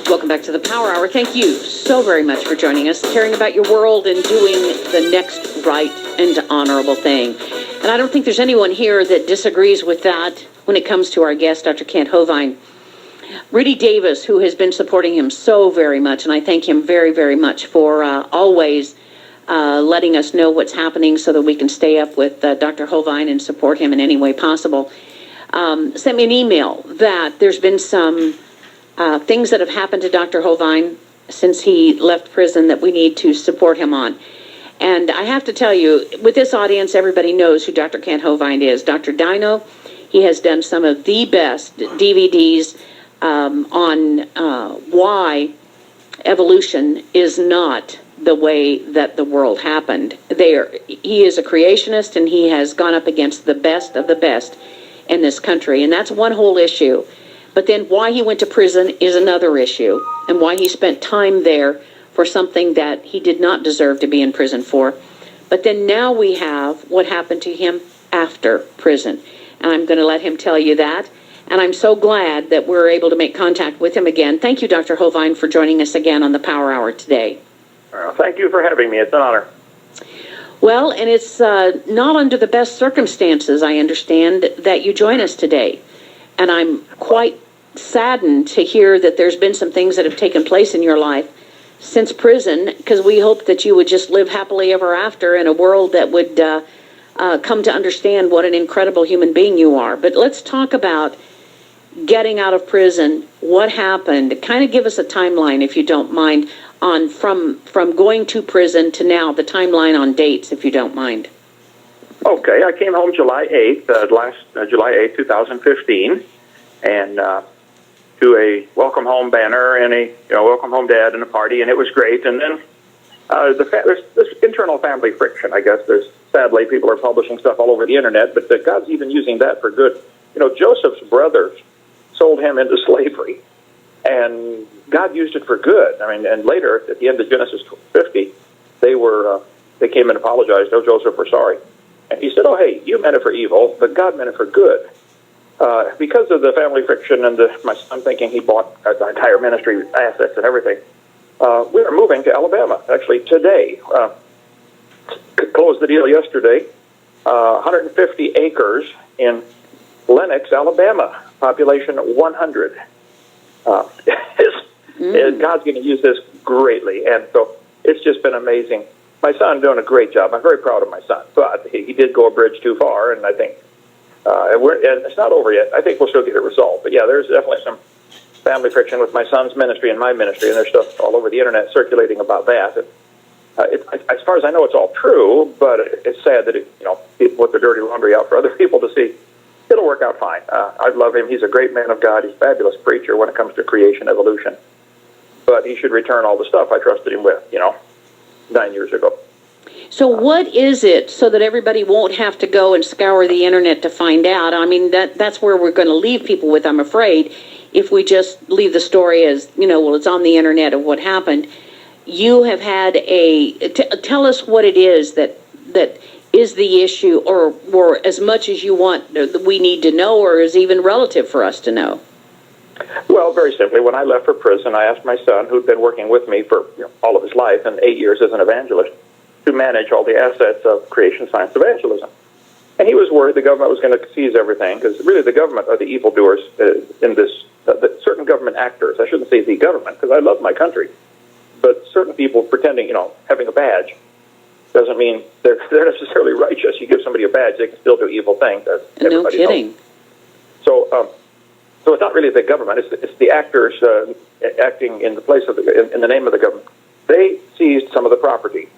Welcome back to the Power Hour. Thank you so very much for joining us, caring about your world and doing the next right and honorable thing. And I don't think there's anyone here that disagrees with that when it comes to our guest, Dr. Kent Hovind. Rudy Davis, who has been supporting him so very much, and I thank him very, very much for always letting us know what's happening so that we can stay up with Dr. Hovind and support him in any way possible, sent me an email that there's been some things that have happened to Dr. Hovind since he left prison that we need to support him on. And I have to tell you, with this audience, everybody knows who Dr. Kent Hovind is. Dr. Dino, he has done some of the best DVDs on why evolution is not the way that the world happened. He is a creationist, and he has gone up against the best of the best in this country, and that's one whole issue. But then why he went to prison is another issue, and why he spent time there for something that he did not deserve to be in prison for. But then now we have what happened to him after prison, and I'm going to let him tell you that. And I'm so glad that we're able to make contact with him again. Thank you, Dr. Hovind, for joining us again on the Power Hour today. Thank you for having me. It's an honor. Well, and it's not under the best circumstances, I understand, that you join us today. And I'm quite saddened to hear that there's been some things that have taken place in your life since prison, because we hoped that you would just live happily ever after in a world that would come to understand what an incredible human being you are. But let's talk about getting out of prison. What happened? Kind of give us a timeline, if you don't mind, on from going to prison to now, the timeline on dates, if you don't mind. Okay, I came home July 8th, July 8th, 2015, and to a welcome home banner and a welcome home dad and a party, and it was great. And then there's this internal family friction, I guess. Sadly, people are publishing stuff all over the internet, but God's even using that for good. Joseph's brothers sold him into slavery, and God used it for good. I mean, and later, at the end of Genesis 50, they came and apologized. Oh, Joseph, we're sorry. And he said, oh, hey, you meant it for evil, but God meant it for good. Because of the family friction and my son thinking he bought the entire ministry assets and everything, we are moving to Alabama, actually today. Closed the deal yesterday. 150 acres in Lenox, Alabama, population 100. God's going to use this greatly, and so it's just been amazing. My son doing a great job. I'm very proud of my son, but he did go a bridge too far, and I think and it's not over yet. I think we'll still get a result. But yeah, there's definitely some family friction with my son's ministry and my ministry, and there's stuff all over the internet circulating about that. As far as I know, it's all true, but it's sad that people put their dirty laundry out for other people to see. It'll work out fine. I love him. He's a great man of God. He's a fabulous preacher when it comes to creation, evolution. But he should return all the stuff I trusted him with, 9 years ago. So what is it, so that everybody won't have to go and scour the internet to find out? I mean, that's where we're going to leave people with, I'm afraid, if we just leave the story as, it's on the internet of what happened. You have had tell us what it is that is the issue, or as much as you want, we need to know, or is even relative for us to know. Well, very simply, when I left for prison, I asked my son, who'd been working with me for all of his life and 8 years as an evangelist, to manage all the assets of creation science evangelism. And he was worried the government was going to seize everything, because really the government are the evildoers in this, certain government actors. I shouldn't say the government, because I love my country. But certain people pretending, having a badge doesn't mean they're necessarily righteous. You give somebody a badge, they can still do evil things. As everybody no kidding. knows. So it's not really the government. It's the actors acting in the place of in the name of the government. They seized some of the property,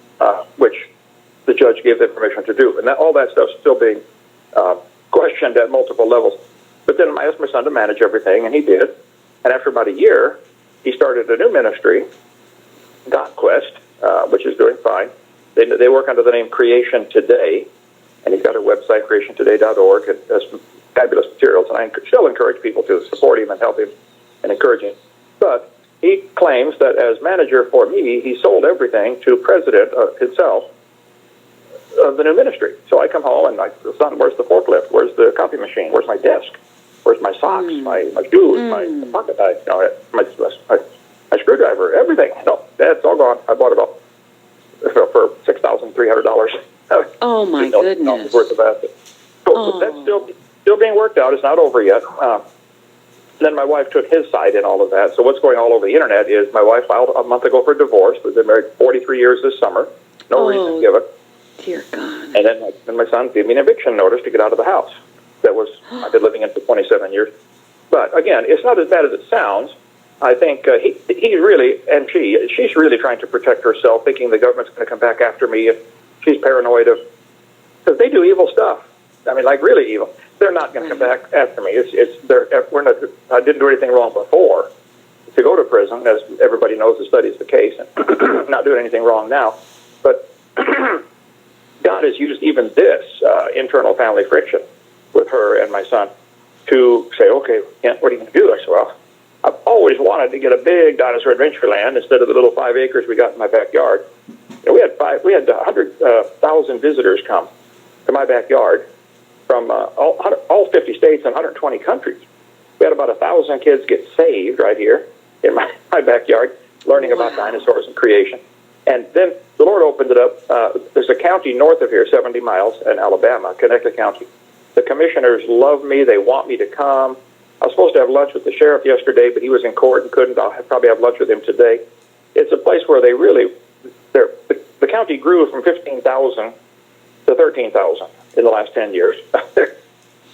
which the judge gave them permission to do, and all that stuff's still being questioned at multiple levels. But then I asked my son to manage everything, and he did. And after about a year, he started a new ministry, Quest, which is doing fine. They work under the name Creation Today, and he's got a website, creationtoday.org, and has some fabulous materials. And I still encourage people to support him and help him and encourage him. But he claims that as manager for me, he sold everything to president himself of the new ministry. So I come home and I say, son, where's the forklift? Where's the copy machine? Where's my desk? Where's my socks? My shoes? My pocket knife? My screwdriver, everything. No, that's all gone. I bought it all for $6,300. Oh, my goodness. Worth of assets. So that's still being worked out. It's not over yet. Then my wife took his side in all of that. So what's going all over the internet is my wife filed a month ago for divorce. We've been married 43 years this summer. No reason given. Dear God. And then my son gave me an eviction notice to get out of the house. I've been living in for 27 years. But again, it's not as bad as it sounds. I think he's really, and she's really trying to protect herself, thinking the government's going to come back after me. If she's paranoid because they do evil stuff. I mean, like really evil. They're not going to come back after me. I didn't do anything wrong before to go to prison, as everybody knows the study's the case, and not doing anything wrong now. But God has used even this internal family friction with her and my son to say, okay, what are you going to do? I said, well, I've always wanted to get a big dinosaur adventureland instead of the little 5 acres we got in my backyard. We had 100,000 visitors come to my backyard from all 50 states and 120 countries. We had about 1,000 kids get saved right here in my backyard, learning about dinosaurs and creation. And then the Lord opened it up. There's a county north of here, 70 miles, in Alabama, Connecticut County. The commissioners love me. They want me to come. I was supposed to have lunch with the sheriff yesterday, but he was in court and couldn't. I'll probably have lunch with him today. It's a place where the county grew from 15,000 to 13,000 in the last 10 years.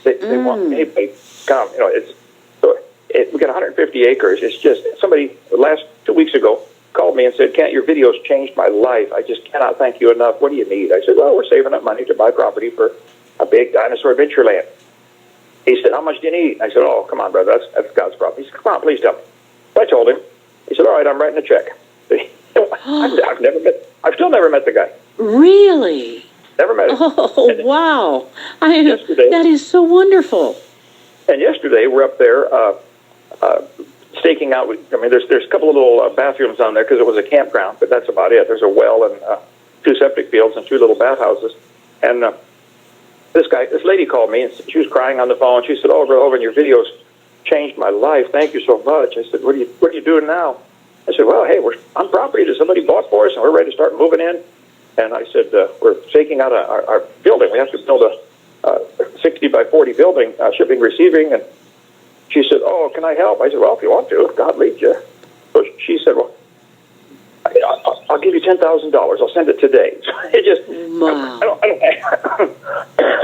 They want anybody to come. We got 150 acres. It's just somebody last 2 weeks ago called me and said, Kent, your videos changed my life. I just cannot thank you enough. What do you need? I said, well, we're saving up money to buy property for a big dinosaur adventure land. He said, how much do you need? I said, oh, come on, brother, that's God's problem. He said, come on, please tell me. I told him. He said, all right, I'm writing a check. I've still never met the guy. Really? Never met him. Oh, wow. That is so wonderful. And yesterday, we're up there staking out. I mean, there's a couple of little bathrooms on there because it was a campground, but that's about it. There's a well and 2 septic fields and 2 little bathhouses. And this lady called me, and she was crying on the phone. She said, oh, Brother Hovind, your videos changed my life. Thank you so much. I said, what are you doing now? I said, well, hey, we're on property that somebody bought for us, and we're ready to start moving in. And I said, we're staking out our building. We have to build a 60 by 40 building, shipping, receiving. And she said, oh, can I help? I said, well, if you want to, if God leads you. So she said, well, I'll give you $10,000. I'll send it today. So it just, wow.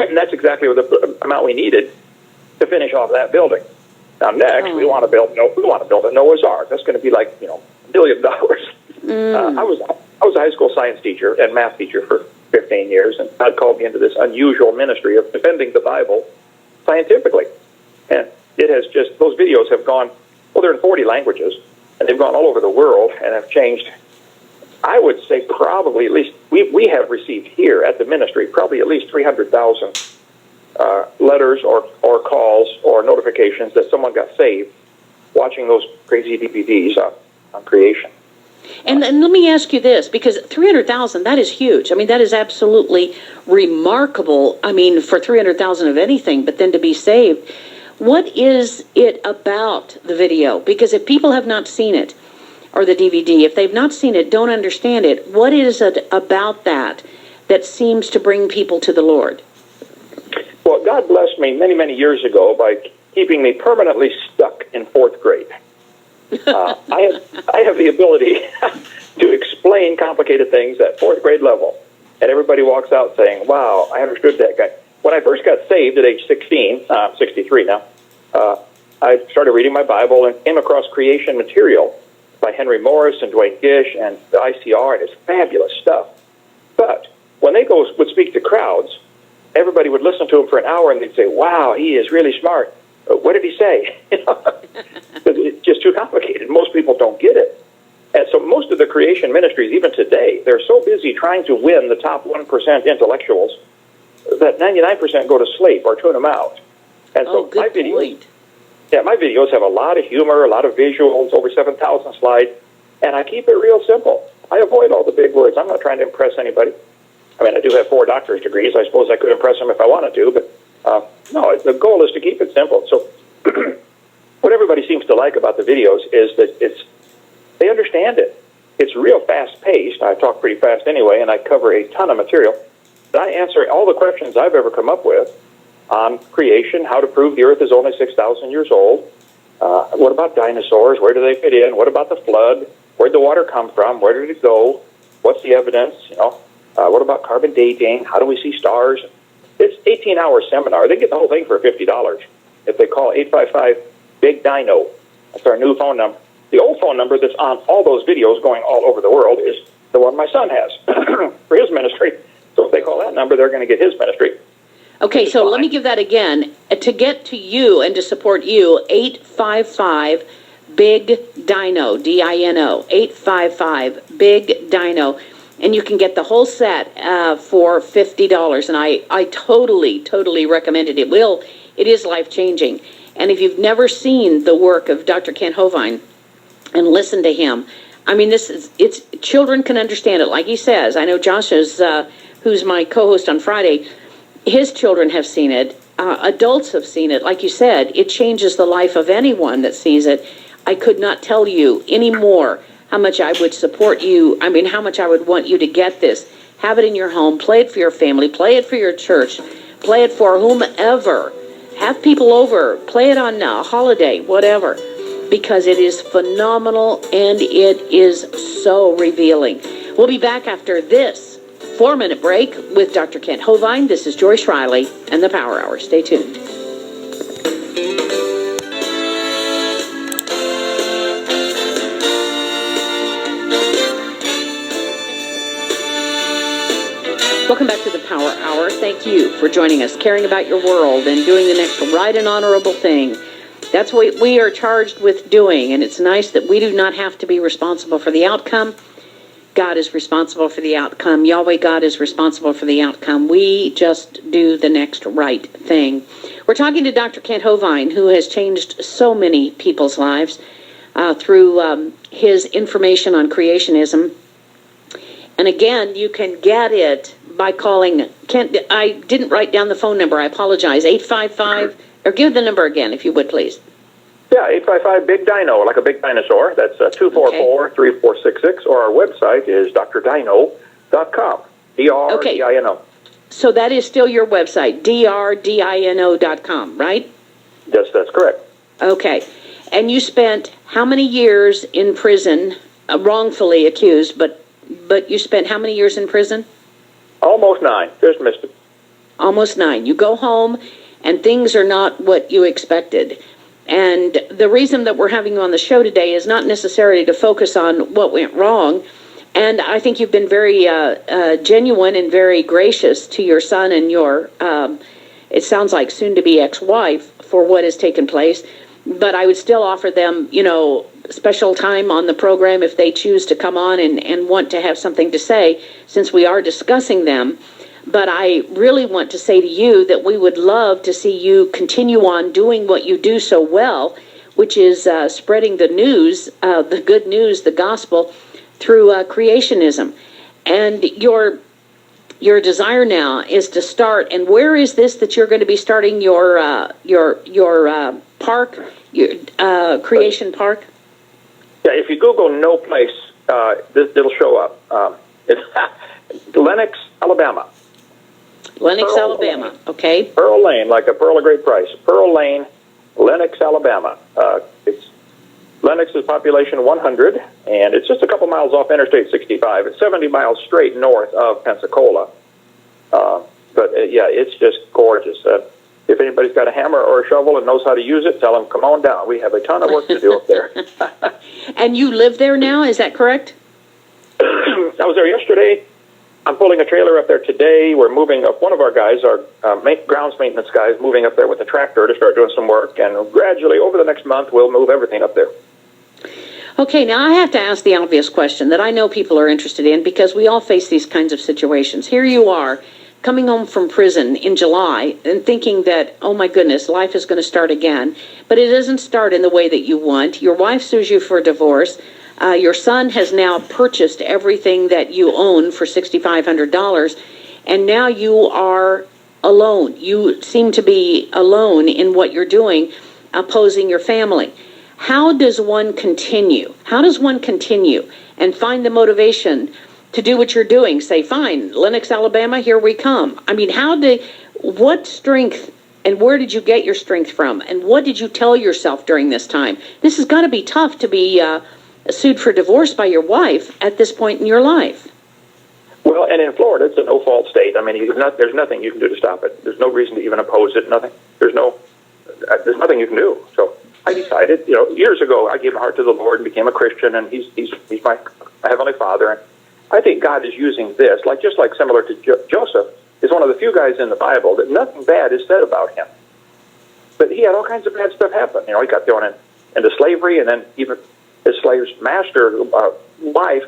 And that's exactly what the amount we needed to finish off that building. Now next, we want to build a Noah's Ark. That's going to be like $1 billion. I was a high school science teacher and math teacher for 15 years, and God called me into this unusual ministry of defending the Bible scientifically. And it has just, those videos have gone, well, they're in 40 languages, and they've gone all over the world and have changed. I would say probably at least, we have received here at the ministry probably at least 300,000 letters or calls or notifications that someone got saved watching those crazy DVDs on creation. And let me ask you this, because 300,000, that is huge. I mean, that is absolutely remarkable. I mean, for 300,000 of anything, but then to be saved. What is it about the video? Because if people have not seen it, or the DVD, if they've not seen it, don't understand it, what is it about that seems to bring people to the Lord? Well, God blessed me many, many years ago by keeping me permanently stuck in 4th grade. I have the ability to explain complicated things at 4th grade level, and everybody walks out saying, wow, I understood that guy. When I first got saved at age 16, I'm 63 now, I started reading my Bible and came across creation material by Henry Morris and Dwayne Gish and the ICR, and it's fabulous stuff. But when they would speak to crowds, everybody would listen to him for an hour, and they'd say, wow, he is really smart. What did he say? It's just too complicated. Most people don't get it. And so most of the creation ministries, even today, they're so busy trying to win the top 1% intellectuals that 99% go to sleep or tune them out. And so my videos have a lot of humor, a lot of visuals, over 7,000 slides, and I keep it real simple. I avoid all the big words. I'm not trying to impress anybody. I mean, I do have 4 doctorate degrees. I suppose I could impress them if I wanted to, but no, the goal is to keep it simple. So what everybody seems to like about the videos is that They understand it. It's real fast-paced. I talk pretty fast anyway, and I cover a ton of material. But I answer all the questions I've ever come up with on creation, how to prove the Earth is only 6,000 years old. What about dinosaurs? Where do they fit in? What about the flood? Where did the water come from? Where did it go? What's the evidence? What about carbon dating? How do we see stars? It's an 18-hour seminar. They get the whole thing for $50 if they call 855-BIG-DINO. That's our new phone number. The old phone number that's on all those videos going all over the world is the one my son has for his ministry. So if they call that number, they're going to get his ministry. Okay, so let me give that again. To get to you and to support you, 855-BIG-DINO, D-I-N-O, 855-BIG-DINO. And you can get the whole set for $50. And I totally recommend it. It is life-changing. And if you've never seen the work of Dr. Ken Hovind and listened to him, I mean, it's children can understand it. Like he says, I know Josh's, who's my co-host on Friday, his children have seen it. Adults have seen it. Like you said, it changes the life of anyone that sees it. I could not tell you anymore how much I would support you. I mean, how much I would want you to get this. Have it in your home. Play it for your family. Play it for your church. Play it for whomever. Have people over. Play it on a holiday, whatever. Because it is phenomenal and it is so revealing. We'll be back after this 4-minute break with Dr. Kent Hovind. This is Joyce Riley and the Power Hour. Stay tuned. Welcome back to the Power Hour. Thank you for joining us, caring about your world and doing the next right and honorable thing. That's what we are charged with doing, and it's nice that we do not have to be responsible for the outcome. God is responsible for the outcome. Yahweh God is responsible for the outcome. We just do the next right thing. We're talking to Dr. Kent Hovind, who has changed so many people's lives through his information on creationism. And again, you can get it by calling Kent. I didn't write down the phone number. I apologize. 855, or give the number again, if you would, please. Yeah, 855-BIG-DINO, like a big dinosaur. That's 244-3466, or our website is drdino.com, D-R-D-I-N-O. So that is still your website, drdino.com, right? Yes, that's correct. Okay. And you spent how many years in prison, wrongfully accused, but you spent how many years in prison? Almost 9. Just missed it. Almost 9. You go home, and things are not what you expected. And the reason that we're having you on the show today is not necessarily to focus on what went wrong. And I think you've been very genuine and very gracious to your son and your, it sounds like soon-to-be ex-wife for what has taken place. But I would still offer them, special time on the program if they choose to come on and want to have something to say, since we are discussing them. But I really want to say to you that we would love to see you continue on doing what you do so well, which is spreading the news, the good news, the gospel, through creationism. And your desire now is to start. And where is this that you're going to be starting your park, your creation park? Yeah, if you Google No Place, it'll show up. It's Lenox, Alabama. Lenox, Alabama. Okay. Pearl Lane, like a pearl of great price. Pearl Lane, Lenox, Alabama. Lenox is population 100, and it's just a couple miles off Interstate 65. It's 70 miles straight north of Pensacola. It's just gorgeous. If anybody's got a hammer or a shovel and knows how to use it, tell them, come on down. We have a ton of work to do up there. And you live there now, is that correct? I was there yesterday. I'm pulling a trailer up there today. We're moving up. One of our guys, our grounds maintenance guys, moving up there with a tractor to start doing some work. And gradually, over the next month, we'll move everything up there. Okay, now I have to ask the obvious question that I know people are interested in, because we all face these kinds of situations. Here you are, coming home from prison in July and thinking that, oh my goodness, life is going to start again. But it doesn't start in the way that you want. Your wife sues you for divorce. Your son has now purchased everything that you own for $6,500, and now you are alone. You seem to be alone in what you're doing, opposing your family. How does one continue? How does one continue and find the motivation to do what you're doing? Say, fine, Lenox, Alabama, here we come. I mean, what strength and where did you get your strength from? And what did you tell yourself during this time? This has got to be tough to be sued for divorce by your wife at this point in your life. Well, and in Florida, it's a no-fault state. I mean, there's nothing you can do to stop it. There's no reason to even oppose it. Nothing. There's nothing you can do. So I decided, years ago, I gave my heart to the Lord and became a Christian, and He's my Heavenly Father. And I think God is using this, just like similar to Joseph, is one of the few guys in the Bible that nothing bad is said about him. But he had all kinds of bad stuff happen. He got thrown into slavery, and then even his slave's master wife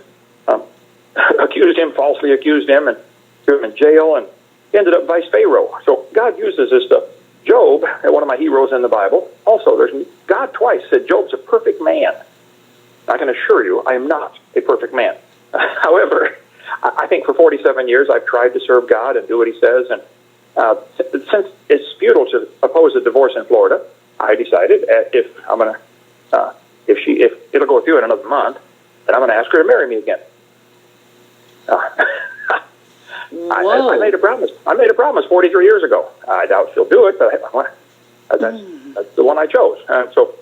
falsely accused him, and threw him in jail, and ended up vice Pharaoh. So God uses this stuff. Job, one of my heroes in the Bible, also, God twice said Job's a perfect man. I can assure you, I am not a perfect man. However, I think for 47 years I've tried to serve God and do what He says, and since it's futile to oppose a divorce in Florida, I decided if it'll go through in another month, then I'm going to ask her to marry me again. I made a promise. I made a promise 43 years ago. I doubt she'll do it, but that's the one I chose. So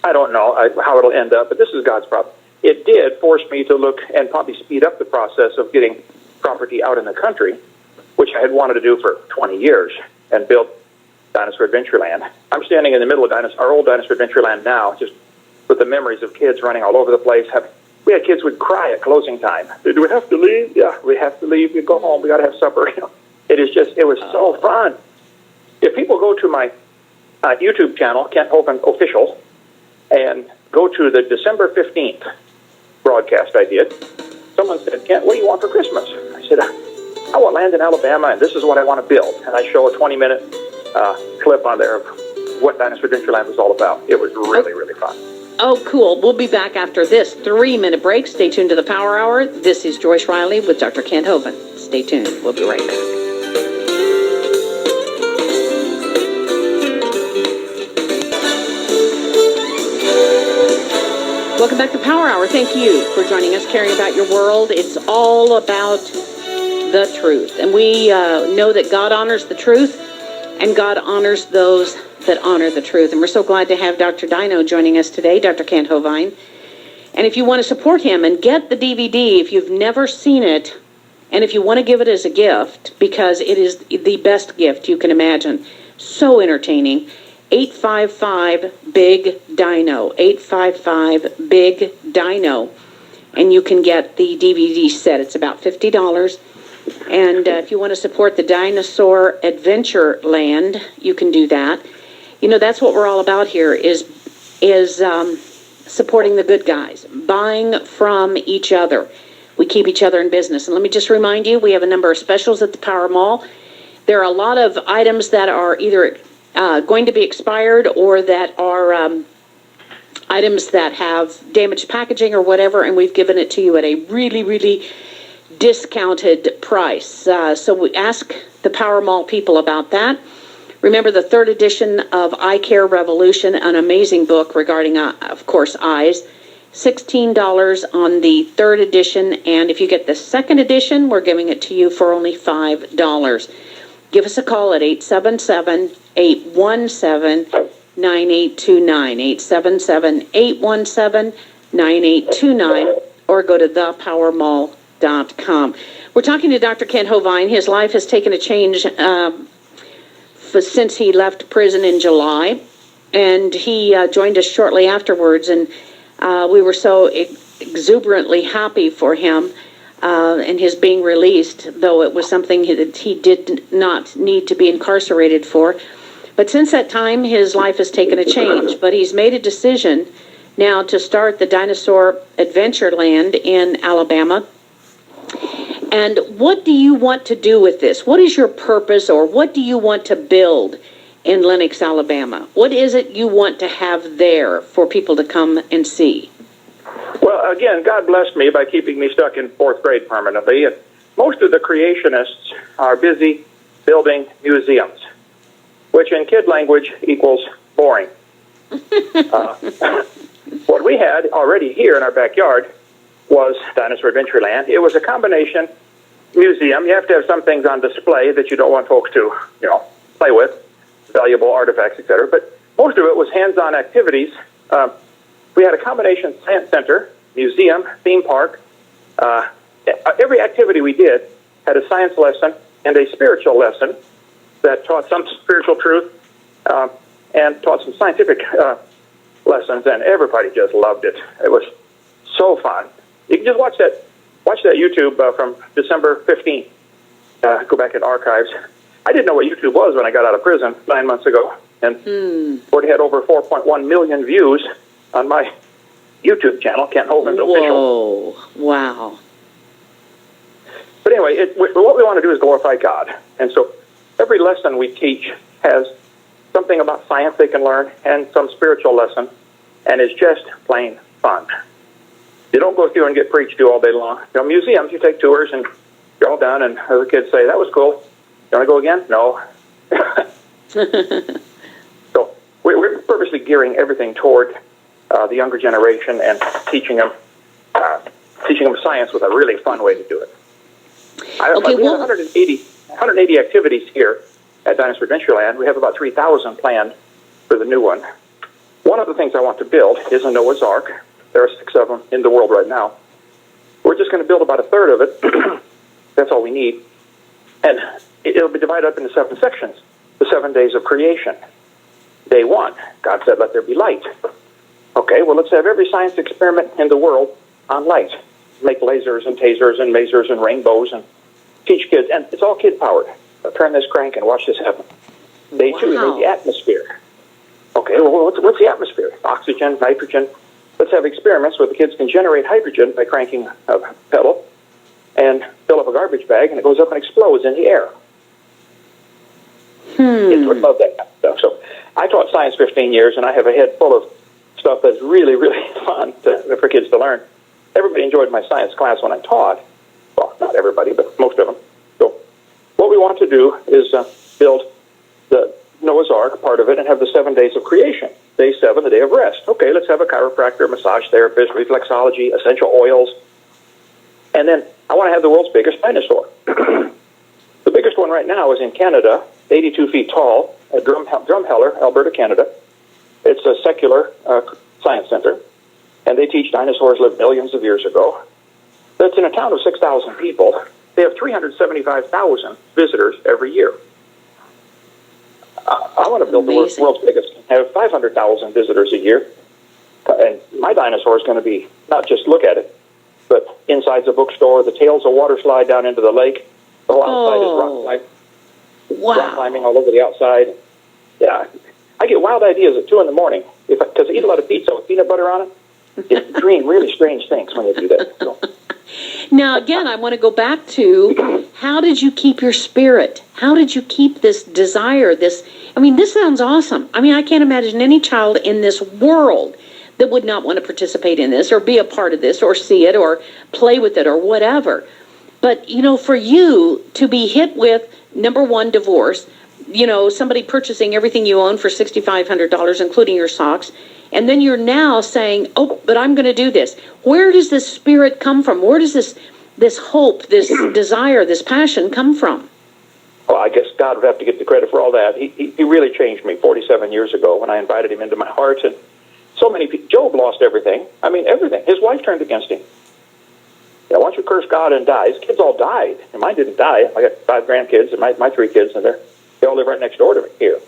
I don't know how it'll end up, but this is God's problem. It did force me to look and probably speed up the process of getting property out in the country, which I had wanted to do for 20 years, and built Dinosaur Adventureland. I'm standing in the middle of our old Dinosaur Adventureland now, just with the memories of kids running all over the place. We had kids would cry at closing time. Do we have to leave? Yeah, we have to leave. We go home. We got to have supper. It was so fun. If people go to my YouTube channel, Kent Hovind Official, and go to the December 15th broadcast I did, someone said, Kent, what do you want for Christmas? I said, I want land in Alabama, and this is what I want to build. And I show a 20-minute clip on there of what Dinosaur Adventureland was all about. It was really, really fun. Oh, cool. We'll be back after this 3-minute break. Stay tuned to the Power Hour. This is Joyce Riley with Dr. Kent Hovind. Stay tuned. We'll be right back. Welcome back to Power Hour. Thank you for joining us, caring about your world. It's all about the truth. And we know that God honors the truth, and God honors those that honor the truth. And we're so glad to have Dr. Dino joining us today, Dr. Kent Hovind. And if you want to support him and get the DVD, if you've never seen it, and if you want to give it as a gift, because it is the best gift you can imagine, so entertaining, 855-BIG-DINO, 855-BIG-DINO, and you can get the DVD set. It's about $50. And if you want to support the Dinosaur Adventureland, you can do that. That's what we're all about here, is supporting the good guys, buying from each other. We keep each other in business. And let me just remind you, we have a number of specials at the Power Mall. There are a lot of items that are either going to be expired or that are items that have damaged packaging or whatever, and we've given it to you at a really, really discounted price. So we ask the Power Mall people about that. Remember the third edition of Eye Care Revolution, an amazing book regarding, of course, eyes. $16 on the third edition, and if you get the second edition, we're giving it to you for only $5. Give us a call at 877-817-9829, 877-817-9829, or go to thepowermall.com. We're talking to Dr. Kent Hovind. His life has taken a change since he left prison in July, and he joined us shortly afterwards, and we were so exuberantly happy for him and his being released, though it was something that he did not need to be incarcerated for. But since that time, his life has taken a change, but he's made a decision now to start the Dinosaur Adventureland in Alabama. And what do you want to do with this? What is your purpose, or what do you want to build in Lenox, Alabama? What is it you want to have there for people to come and see? Well, again, God blessed me by keeping me stuck in fourth grade permanently. And most of the creationists are busy building museums, which in kid language equals boring. we had already here in our backyard was Dinosaur Adventureland. It was a combination museum. You have to have some things on display that you don't want folks to, play with, valuable artifacts, etc. But most of it was hands-on activities. We had a combination science center, museum, theme park. Every activity we did had a science lesson and a spiritual lesson that taught some spiritual truth and taught some scientific lessons, and everybody just loved it. It was so fun. You can just watch that YouTube from December 15th. Go back in archives. I didn't know what YouTube was when I got out of prison 9 months ago, and already had over 4.1 million views on my YouTube channel, Kent Hovind Official. Whoa! Wow. But anyway, what we want to do is glorify God, and so every lesson we teach has something about science they can learn and some spiritual lesson, and it's just plain fun. You don't go through and get preached to all day long. Museums, you take tours and you're all done, and the kids say, that was cool. You want to go again? No. So we're purposely gearing everything toward the younger generation and teaching them science with a really fun way to do it. We have 180 activities here at Dinosaur Adventureland. We have about 3,000 planned for the new one. One of the things I want to build is a Noah's Ark. There are 6 of them in the world right now. We're just going to build about a third of it. That's all we need. And it'll be divided up into 7 sections. The 7 days of creation. Day 1, God said, let there be light. Okay, well, let's have every science experiment in the world on light. Make lasers and tasers and masers and rainbows and teach kids. And it's all kid-powered. Turn this crank and watch this happen. Day 2, we made the atmosphere. Okay, well, what's the atmosphere? Oxygen, nitrogen. Let's have experiments where the kids can generate hydrogen by cranking a pedal and fill up a garbage bag, and it goes up and explodes in the air. Kids would love that kind of stuff. So I taught science 15 years, and I have a head full of stuff that's really, really fun for kids to learn. Everybody enjoyed my science class when I taught. Well, not everybody, but most of them. So what we want to do is build the Noah's Ark, part of it, and have the 7 days of creation. Day 7, the day of rest. Okay, let's have a chiropractor, massage therapist, reflexology, essential oils. And then I want to have the world's biggest dinosaur. The biggest one right now is in Canada, 82 feet tall, at Drumheller, Alberta, Canada. It's a secular science center, and they teach dinosaurs lived millions of years ago. That's in a town of 6,000 people. They have 375,000 visitors every year. I want to build the world's biggest, have 500,000 visitors a year. And my dinosaur is going to be not just look at it, but inside the bookstore, the tail's a water slide down into the lake. The whole outside is rock climbing. Wow. Rock climbing all over the outside. Yeah. I get wild ideas at 2 in the morning because I eat a lot of pizza with peanut butter on it. You dream really strange things when you do that. So. Now, again, I want to go back to how did you keep your spirit? How did you keep this desire, this sounds awesome. I can't imagine any child in this world that would not want to participate in this or be a part of this or see it or play with it or whatever. But, for you to be hit with, number one, divorce, somebody purchasing everything you own for $6,500, including your socks, and then you're now saying, oh, but I'm going to do this. Where does this spirit come from? Where does this hope, this desire, this passion come from? Well, I guess God would have to get the credit for all that. He really changed me 47 years ago when I invited him into my heart. And so many people, Job lost everything. Everything. His wife turned against him. Once you curse God and die, his kids all died. And mine didn't die. I got 5 grandkids and my 3 kids, and they all live right next door to me here.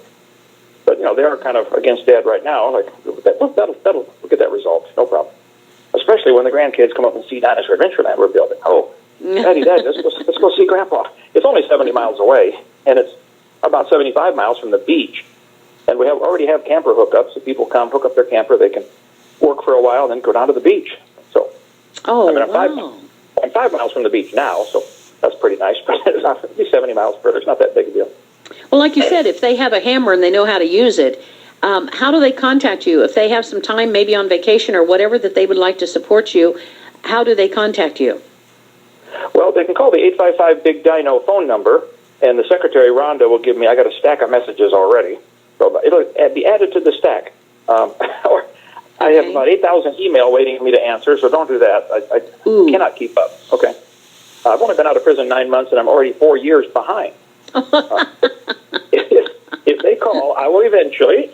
But, they are kind of against Dad right now. Like, we'll get that resolved. No problem. Especially when the grandkids come up and see Dinosaur Adventureland we're building. Oh, Daddy, let's go see Grandpa. It's only 70 miles away, and it's about 75 miles from the beach. And we already have camper hookups. If people come, hook up their camper, they can work for a while, then go down to the beach. So, I'm 5 miles from the beach now, so that's pretty nice. But it's be 70 miles further. It's not that big a deal. Well, like you said, if they have a hammer and they know how to use it, how do they contact you? If they have some time, maybe on vacation or whatever, that they would like to support you, how do they contact you? Well, they can call the 855 Big Dino phone number, and the secretary, Rhonda, will give me, I got a stack of messages already, so it'll be added to the stack. Or I have about 8,000 email waiting for me to answer, so don't do that. I cannot keep up. Okay. I've only been out of prison 9 months, and I'm already 4 years behind. If they call, I will eventually,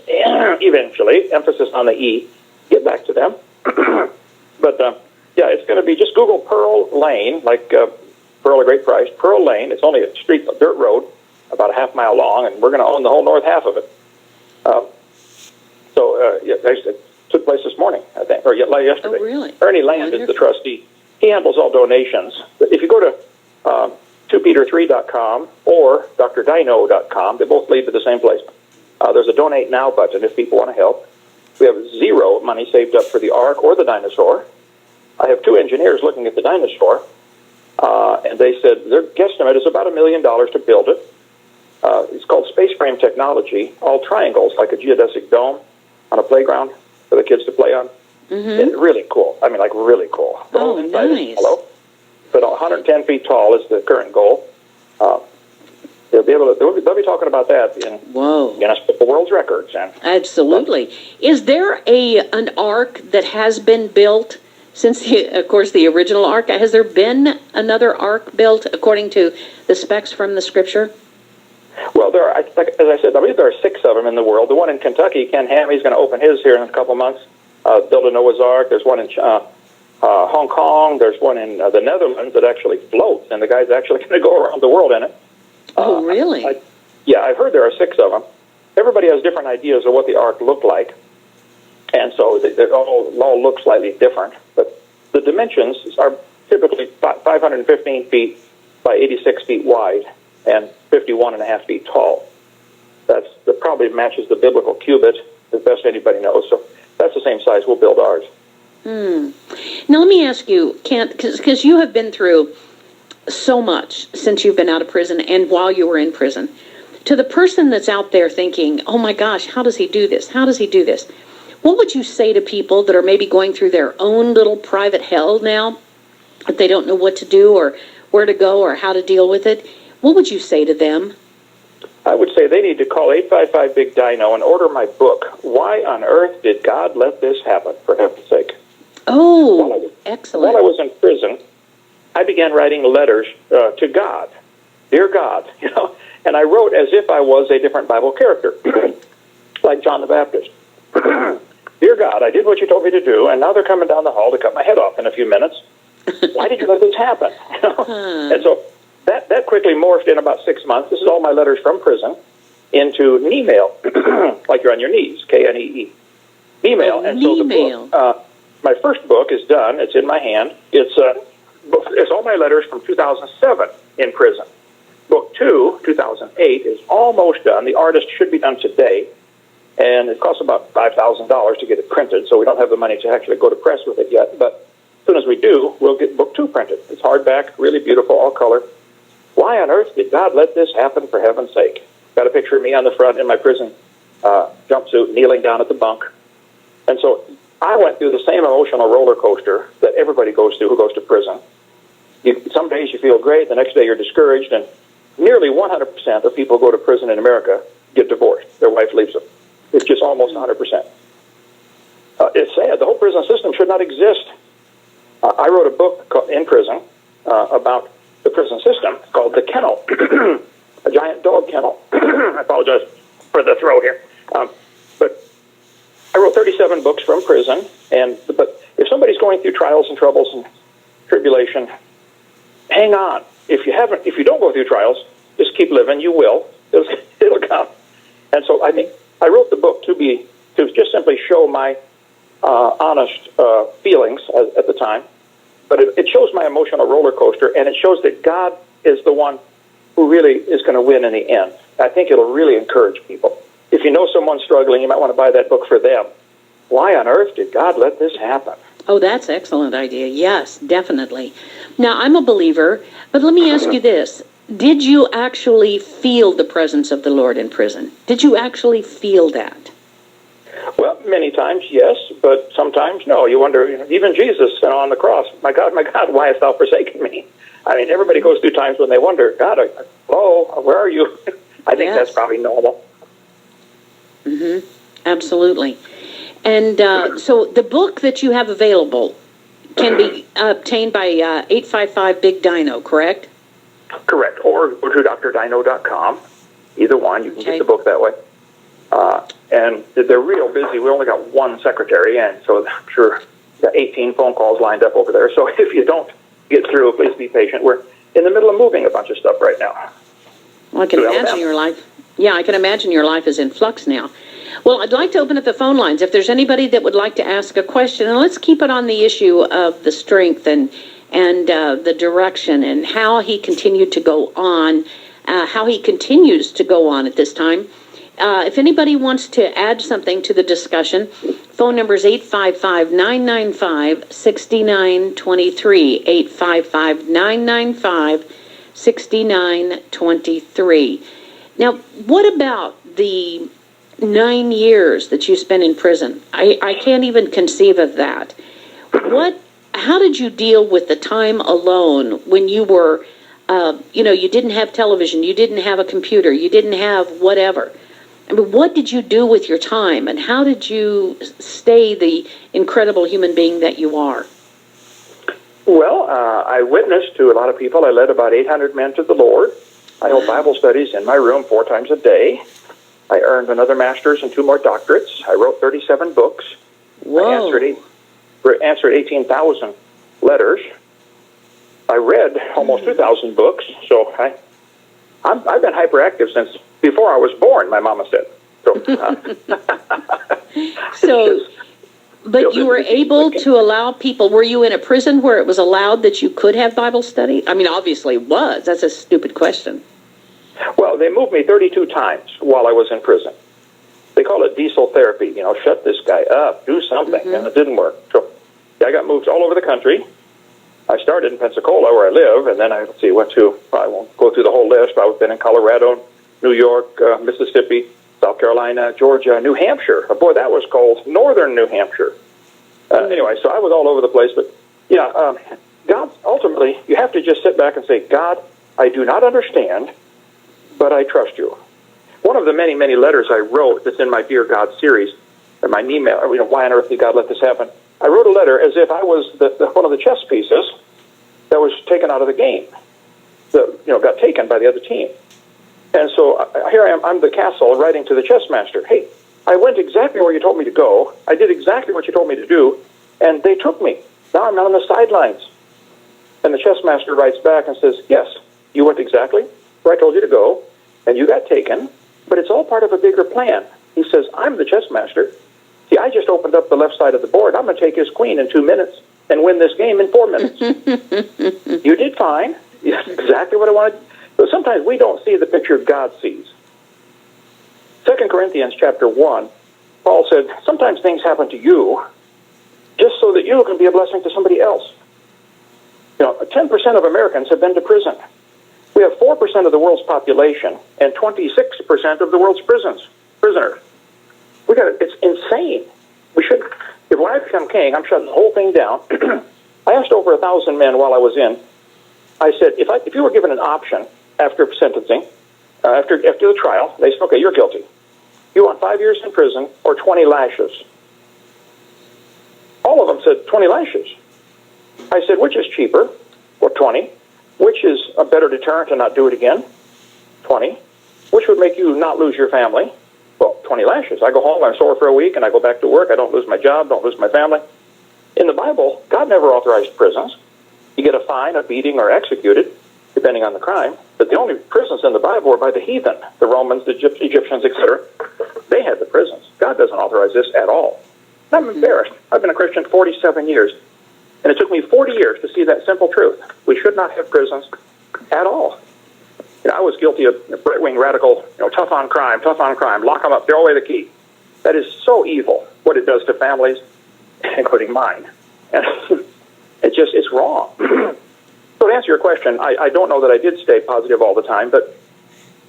emphasis on the E, get back to them. But, yeah, it's going to be just Google Pearl Lane, like Pearl, a great price. Pearl Lane, it's only a street, a dirt road, about a half mile long, and we're going to own the whole north half of it. It took place this morning, I think, or yesterday. Oh, really? Ernie Land is the trustee. He handles all donations. But if you go to 2peter3.com or drdino.com, they both lead to the same place. There's a Donate Now button if people want to help. We have zero money saved up for the Ark or the dinosaur. I have 2 engineers looking at the dinosaur, and they said their guesstimate is about $1 million to build it. It's called space frame technology, all triangles, like a geodesic dome on a playground for the kids to play on. And really cool. I mean, like really cool. The whole inside is hollow, but 110 feet tall is the current goal. They'll be talking about that in Guinness Book of World Records. Absolutely. Is there an ark that has been built since, of course, the original ark? Has there been another ark built according to the specs from the Scripture? Well, there are, as I said, I believe there are 6 of them in the world. The one in Kentucky, Ken Hammy's going to open his here in a couple months. Build a Noah's Ark. There's one in Hong Kong. There's one in the Netherlands that actually floats, and the guy's actually going to go around the world in it. Oh, really? I've heard there are 6 of them. Everybody has different ideas of what the Ark looked like, and so they all look slightly different. But the dimensions are typically 515 feet by 86 feet wide and 51.5 feet tall. That probably matches the biblical cubit as best anybody knows. So that's the same size we'll build ours. Now let me ask you, Kent, because you have been through so much since you've been out of prison and while you were in prison. To the person that's out there thinking, oh my gosh, how does he do this? How does he do this? What would you say to people that are maybe going through their own little private hell now, if they don't know what to do or where to go or how to deal with it? What would you say to them? I would say they need to call 855-BIG-DINO and order my book, Why on Earth Did God Let This Happen, for heaven's sake. Oh, excellent. While I was in prison, I began writing letters to God. Dear God, and I wrote as if I was a different Bible character, like John the Baptist. Dear God, I did what you told me to do, and now they're coming down the hall to cut my head off in a few minutes. Why did you let this happen? And so that quickly morphed in about 6 months. This is all my letters from prison into an email, like you're on your knees, Knee. Email. And so the book, my first book is done. It's in my hand. It's all my letters from 2007 in prison. Book 2, 2008, is almost done. The artist should be done today, and it costs about $5,000 to get it printed, so we don't have the money to actually go to press with it yet. But as soon as we do, we'll get book 2 printed. It's hardback, really beautiful, all color. Why on earth did God let this happen, for heaven's sake? Got a picture of me on the front in my prison jumpsuit, kneeling down at the bunk. And so I went through the same emotional roller coaster that everybody goes through who goes to prison. Some days you feel great, the next day you're discouraged, and nearly 100% of people who go to prison in America get divorced. Their wife leaves them. It's just almost 100%. It's sad. The whole prison system should not exist. I wrote a book in prison about the prison system called The Kennel, a giant dog kennel. I apologize for the throw here. But I wrote 37 books from prison, but if somebody's going through trials and troubles and tribulation, hang on. If you don't go through trials, just keep living. You will. It'll come. And so I think I wrote the book to just simply show my honest feelings at the time. But it shows my emotional roller coaster, and it shows that God is the one who really is going to win in the end. I think it'll really encourage people. If you know someone struggling, you might want to buy that book for them. Why on earth did God let this happen? Oh, that's an excellent idea. Yes, definitely. Now, I'm a believer, but let me ask you this. Did you actually feel the presence of the Lord in prison? Did you actually feel that? Well, many times, yes, but sometimes, no. You wonder, even Jesus on the cross, my God, why hast thou forsaken me? I mean, everybody goes through times when they wonder, God, hello, where are you? I think that's probably normal. Mm-hmm. Absolutely. And so the book that you have available can be obtained by 855 Big Dino, correct? Correct. Or go to drdino.com. Either one. You can get the book that way. And they're real busy. We only got one secretary, and so I'm sure got 18 phone calls lined up over there. So if you don't get through, please be patient. We're in the middle of moving a bunch of stuff right now. Well, I can imagine your life. Yeah, I can imagine your life is in flux now. Well, I'd like to open up the phone lines. If there's anybody that would like to ask a question, and let's keep it on the issue of the strength and the direction and how he continued to go on, how he continues to go on at this time. If anybody wants to add something to the discussion, phone number is 855-995-6923, 855-995-6923. Now, what about the 9 years that you spent in prison? I can't even conceive of that. How did you deal with the time alone when you were, you didn't have television, you didn't have a computer, you didn't have whatever? I mean, what did you do with your time, and how did you stay the incredible human being that you are? Well, I witnessed to a lot of people. I led about 800 men to the Lord. I held Bible studies in my room 4 times a day. I earned another master's and 2 more doctorates. I wrote 37 books. Whoa. I answered 18,000 letters. I read almost 2,000 books. So I've been hyperactive since before I was born, my mama said. So, but you were able to allow people, were you in a prison where it was allowed that you could have Bible study? I mean, obviously it was. That's a stupid question. Well, they moved me 32 times while I was in prison. They call it diesel therapy, shut this guy up, do something, and it didn't work. So I got moved all over the country. I started in Pensacola, where I live, and then I went to, I won't go through the whole list, but I've been in Colorado, New York, Mississippi, South Carolina, Georgia, New Hampshire. Boy, that was cold. Northern New Hampshire. Anyway, so I was all over the place. But, God, ultimately, you have to just sit back and say, God, I do not understand, but I trust you. One of the many, many letters I wrote that's in my Dear God series, and my email, why on earth did God let this happen? I wrote a letter as if I was one of the chess pieces that was taken out of the game, that got taken by the other team. And so here I am, I'm the castle writing to the chess master, hey, I went exactly where you told me to go, I did exactly what you told me to do, and they took me. Now I'm on the sidelines. And the chess master writes back and says, yes, you went exactly where I told you to go, and you got taken, but it's all part of a bigger plan. He says, I'm the chess master. See, I just opened up the left side of the board. I'm going to take his queen in 2 minutes and win this game in 4 minutes. You did fine. That's exactly what I wanted. But sometimes we don't see the picture God sees. 2 Corinthians chapter 1, Paul said, sometimes things happen to you just so that you can be a blessing to somebody else. 10% of Americans have been to prison. We have 4% of the world's population and 26% of the world's prisoners. It's insane. When I become king, I'm shutting the whole thing down. I asked over 1,000 men while I was in. I said, if you were given an option after sentencing, after the trial, they said, okay, you're guilty. You want 5 years in prison or 20 lashes? All of them said 20 lashes. I said, which is cheaper? Or 20. Which is a better deterrent to not do it again? 20. Which would make you not lose your family? Well, 20 lashes. I go home, I'm sore for a week, and I go back to work. I don't lose my job, don't lose my family. In the Bible, God never authorized prisons. You get a fine, a beating, or executed, depending on the crime. But the only prisons in the Bible were by the heathen, the Romans, the Egyptians, etc. They had the prisons. God doesn't authorize this at all. And I'm embarrassed. I've been a Christian 47 years, and it took me 40 years to see that simple truth. We should not have prisons at all. I was guilty of right-wing radical, tough on crime, lock them up, throw away the key. That is so evil, what it does to families, including mine. And it's wrong. So to answer your question, I don't know that I did stay positive all the time, but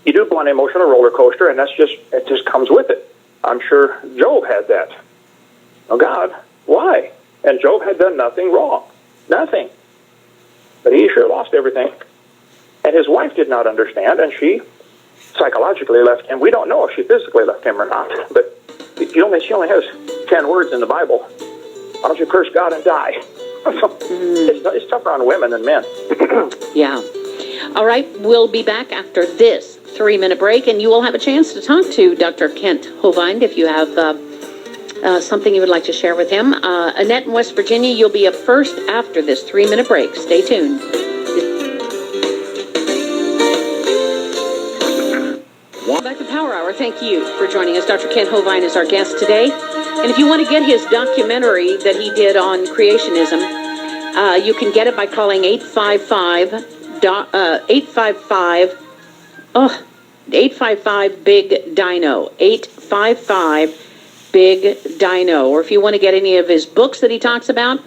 you do go on an emotional roller coaster, and it just comes with it. I'm sure Job had that. Oh, God, why? And Job had done nothing wrong. Nothing. But he sure lost everything. And his wife did not understand, and she psychologically left him. We don't know if she physically left him or not, but she only has 10 words in the Bible. Why don't you curse God and die? It's tougher on women than men. Yeah. All right, we'll be back after this 3-minute break, and you will have a chance to talk to Dr. Kent Hovind if you have something you would like to share with him. Annette in West Virginia, you'll be up first after this 3-minute break. Stay tuned. Back to Power Hour. Thank you for joining us. Dr. Kent Hovind is our guest today. And if you want to get his documentary that he did on creationism, you can get it by calling 855-BIG-DINO, 855-BIG-DINO. Or if you want to get any of his books that he talks about,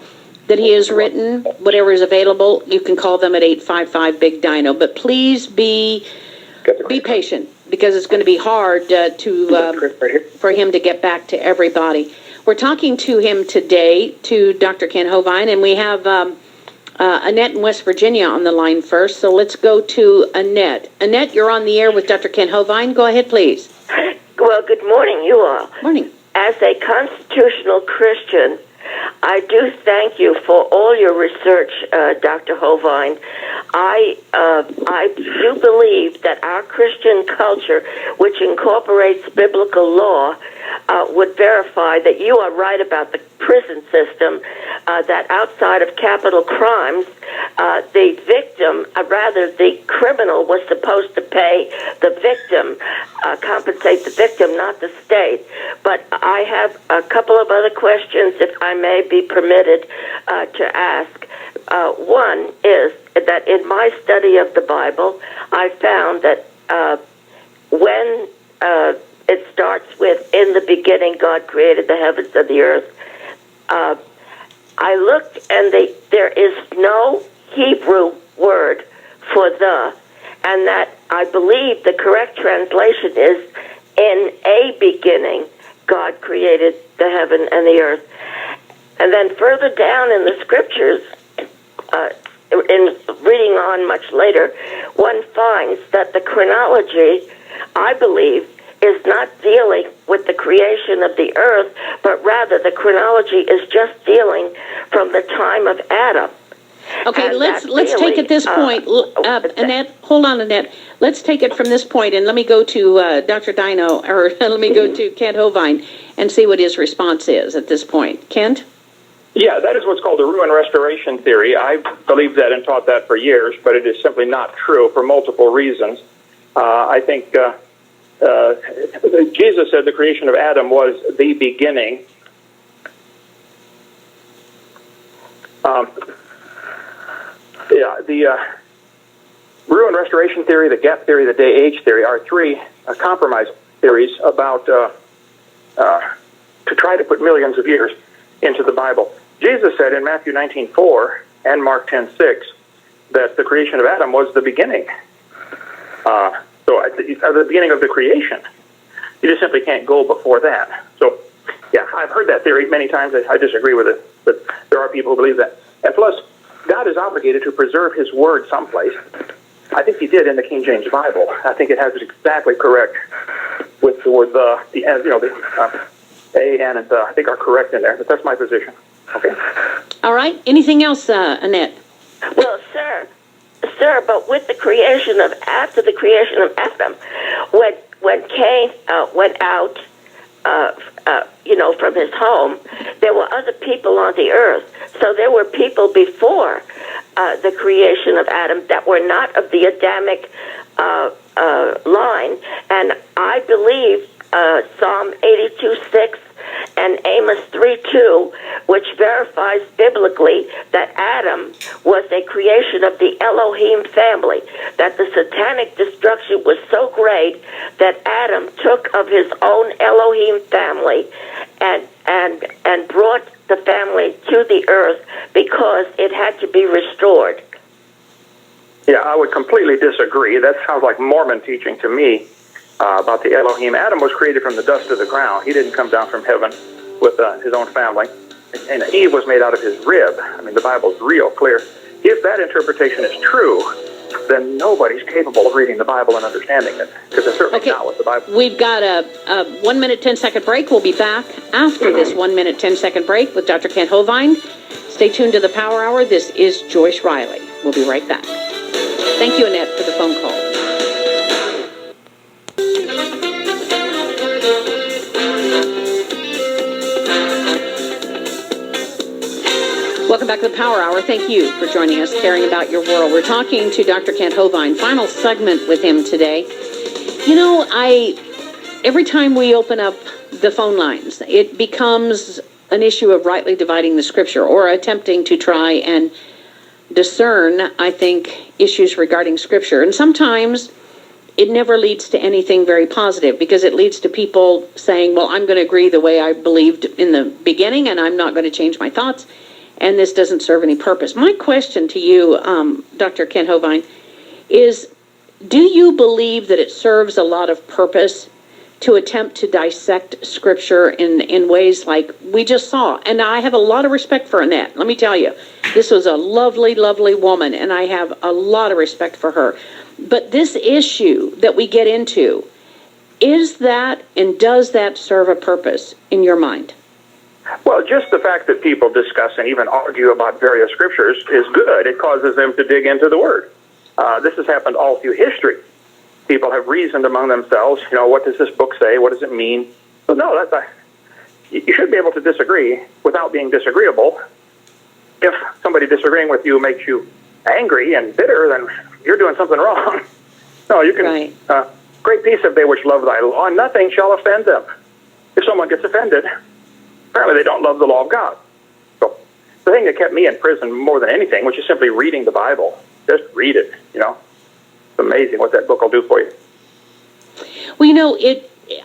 that he has written, whatever is available, you can call them at 855-BIG-DINO. But please be patient, because it's going to be hard for him to get back to everybody. We're talking to him today, to Dr. Kent Hovind, and we have Annette in West Virginia on the line first. So let's go to Annette. Annette, you're on the air with Dr. Kent Hovind. Go ahead, please. Well, good morning, you all. Morning. As a constitutional Christian, I do thank you for all your research, Dr. Hovind. I do believe that our Christian culture, which incorporates biblical law, would verify that you are right about the prison system, that outside of capital crimes, the victim, rather the criminal, was supposed to pay the victim, compensate the victim, not the state. But I have a couple of other questions, if I may be permitted to ask. One is that in my study of the Bible, I found that when it starts with, in the beginning, God created the heavens and the earth, I looked, and there is no Hebrew word for the, and that I believe the correct translation is, in a beginning, God created the heaven and the earth. And then further down in the scriptures, in reading on much later, one finds that the chronology, I believe, is not dealing with the creation of the earth, but rather the chronology is just dealing from the time of Adam. Okay, And let's really, take it this point. Annette, hold on, Annette. Let's take it from this point, and let me go to Dr. Dino, or let me go to Kent Hovind and see what his response is at this point. Kent? Yeah, that is what's called the ruin restoration theory. I believed that and taught that for years, but it is simply not true for multiple reasons. I think Jesus said the creation of Adam was the beginning. The ruin restoration theory, the gap theory, the day-age theory are three compromise theories about to try to put millions of years into the Bible. Jesus said in Matthew 19:4 and Mark 10:6 that the creation of Adam was the beginning. So at the beginning of the creation. You just simply can't go before that. So, yeah, I've heard that theory many times. I disagree with it, but there are people who believe that. And plus, God is obligated to preserve His Word someplace. I think He did in the King James Bible. I think it has it exactly correct with the word the A and the I think are correct in there. But that's my position. Okay. All right. Anything else, Annette? Well, sir, but with the creation of, after the creation of Adam, when Cain went out, from his home, there were other people on the earth. So there were people before the creation of Adam that were not of the Adamic line, and I believe Psalm 82:6 and Amos 3:2, which verifies biblically that Adam was a creation of the Elohim family, that the satanic destruction was so great that Adam took of his own Elohim family and brought the family to the earth because it had to be restored. Yeah, I would completely disagree. That sounds like Mormon teaching to me. About the Elohim. Adam was created from the dust of the ground. He didn't come down from heaven with his own family. And Eve was made out of his rib. I mean, the Bible's real clear. If that interpretation is true, then nobody's capable of reading the Bible and understanding it, because it's certainly not what the Bible. We've got a 1 minute, 10-second break. We'll be back after this 1 minute, 10-second break with Dr. Kent Hovind. Stay tuned to the Power Hour. This is Joyce Riley. We'll be right back. Thank you, Annette, for the phone call. Welcome back to the Power Hour. Thank you for joining us, caring about your world. We're talking to Dr. Kent Hovind. Final segment with him today. You know, every time we open up the phone lines, it becomes an issue of rightly dividing the Scripture or attempting to try and discern, I think, issues regarding Scripture. And sometimes it never leads to anything very positive, because it leads to people saying, well, I'm going to agree the way I believed in the beginning, and I'm not going to change my thoughts, and this doesn't serve any purpose. My question to you, Dr. Kent Hovind, is do you believe that it serves a lot of purpose to attempt to dissect Scripture in ways like we just saw? And I have a lot of respect for Annette. Let me tell you, this was a lovely, lovely woman, and I have a lot of respect for her. But this issue that we get into, is that and does that serve a purpose in your mind? Well, just the fact that people discuss and even argue about various scriptures is good. It causes them to dig into the Word. This has happened all through history. People have reasoned among themselves, what does this book say? What does it mean? So no, you should be able to disagree without being disagreeable. If somebody disagreeing with you makes you angry and bitter, then you're doing something wrong. No, you can. Right. Great peace have they which love thy law, and nothing shall offend them. If someone gets offended, apparently they don't love the law of God. So the thing that kept me in prison more than anything, which is simply reading the Bible. Just read it, It's amazing what that book will do for you. Well,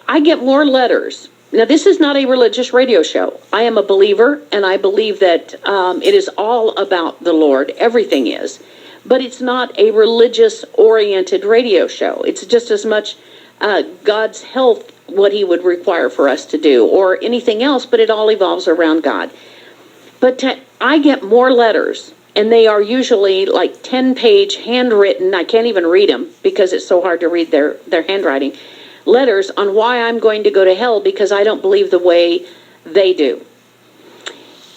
I get more letters. Now, this is not a religious radio show. I am a believer, and I believe that it is all about the Lord. Everything is. But it's not a religious-oriented radio show. It's just as much God's health, what he would require for us to do, or anything else, but it all evolves around God. But I get more letters, and they are usually like 10-page handwritten. I can't even read them because it's so hard to read their handwriting. Letters on why I'm going to go to hell because I don't believe the way they do.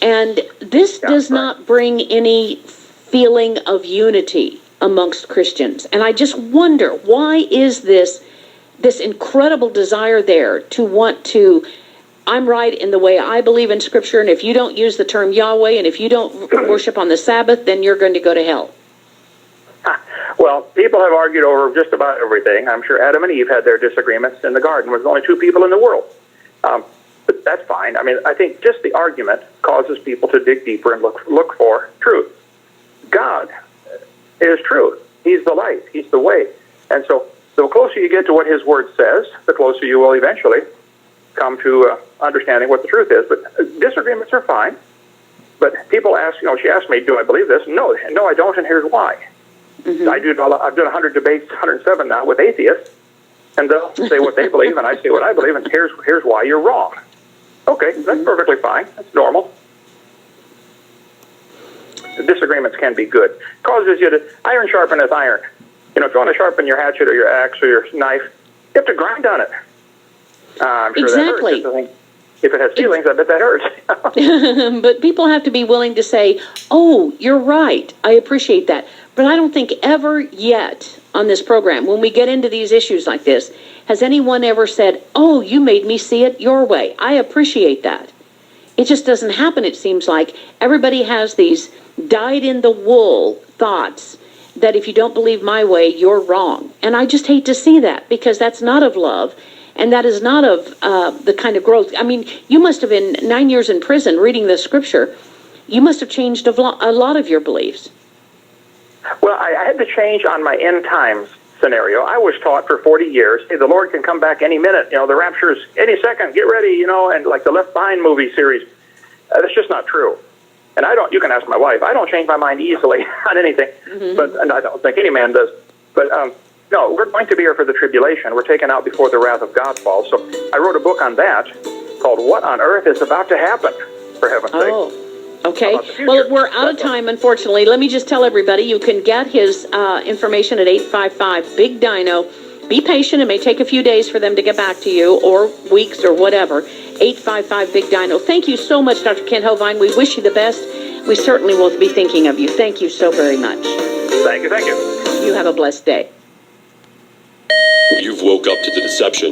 And this does not bring any feeling of unity amongst Christians. And I just wonder, why is this incredible desire there to want to, I'm right in the way I believe in Scripture, and if you don't use the term Yahweh, and if you don't worship on the Sabbath, then you're going to go to hell? Well, people have argued over just about everything. I'm sure Adam and Eve had their disagreements in the garden. There was only two people in the world. But that's fine. I mean, I think just the argument causes people to dig deeper and look for truth. God is truth. He's the light. He's the way. And so the closer you get to what his word says, the closer you will eventually come to understanding what the truth is. But disagreements are fine. But people ask, she asked me, do I believe this? No, I don't, and here's why. Mm-hmm. I've done 100 debates, 107 now, with atheists, and they'll say what they believe, and I say what I believe, and here's why you're wrong. Okay, that's perfectly fine. That's normal. The disagreements can be good. Causes you to, iron sharpeneth iron. If you want to sharpen your hatchet or your axe or your knife, you have to grind on it. I'm sure exactly. That hurts. If it has feelings, I bet that hurts. But people have to be willing to say, oh, you're right. I appreciate that. But I don't think ever yet on this program, when we get into these issues like this, has anyone ever said, oh, you made me see it your way. I appreciate that. It just doesn't happen, it seems like. Everybody has these dyed-in-the-wool thoughts that if you don't believe my way, you're wrong. And I just hate to see that, because that's not of love, and that is not of the kind of growth. I mean, you must have been 9 years in prison reading the Scripture. You must have changed a lot of your beliefs. Well, I had to change on my end times scenario. I was taught for 40 years, hey, the Lord can come back any minute. The rapture's any second. Get ready, and like the Left Behind movie series. That's just not true. And you can ask my wife, I don't change my mind easily on anything, and I don't think any man does. But no, we're going to be here for the tribulation. We're taken out before the wrath of God falls. So I wrote a book on that called What on Earth is About to Happen, for heaven's sake. Okay. about the future. Well, we're out of That's all. time, unfortunately. Let me just tell everybody, you can get his information at 855-BIG-DINO. Be patient. It may take a few days for them to get back to you, or weeks, or whatever. 855-BIG-DINO. Thank you so much, Dr. Ken Hovind. We wish you the best. We certainly will be thinking of you. Thank you so very much. Thank you. You have a blessed day. You've woke up to the deception